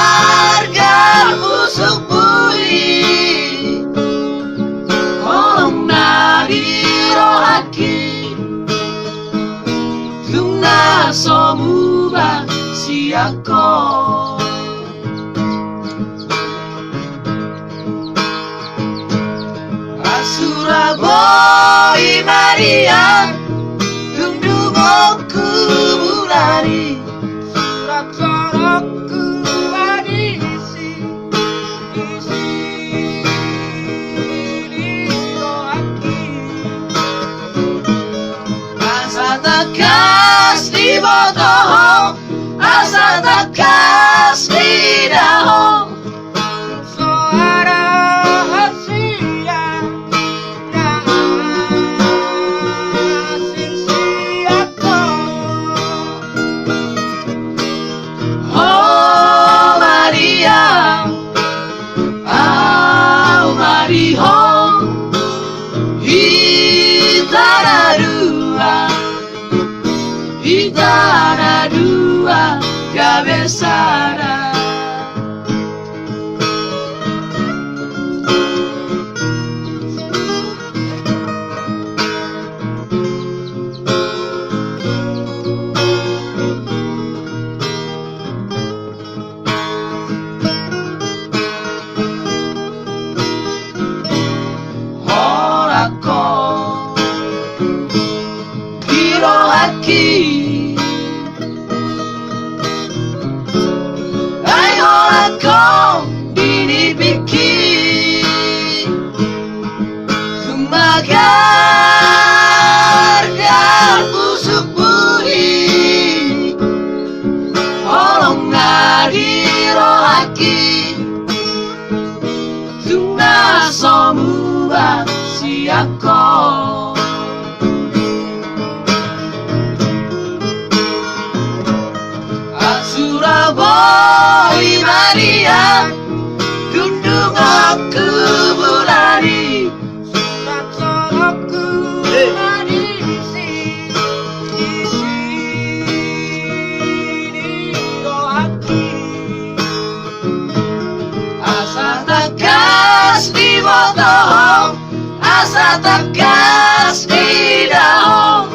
Magargal busuk bui Olong nadiro haki Tungna somuba siako Asura boy Maria Tungdungo kubulari Kas di bodoh, asa takas di daho. Suara hasia, siapa? Oh Maria, oh Maria, hitara dua. Hitara dua cabezara Horako Hirohaki Ayo dinibiki Sumagargal busuk bui Olong nadiro haki Tungna somuba siako Surabaya Maria Tundung aku bulari Surat sorokku Manisi Isi doaki Asa takas di bodoh Asa takas di daho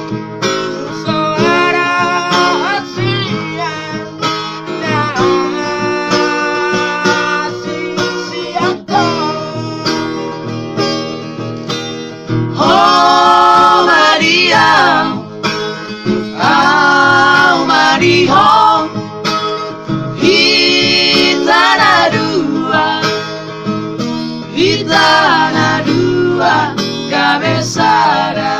Hitana dua cabezara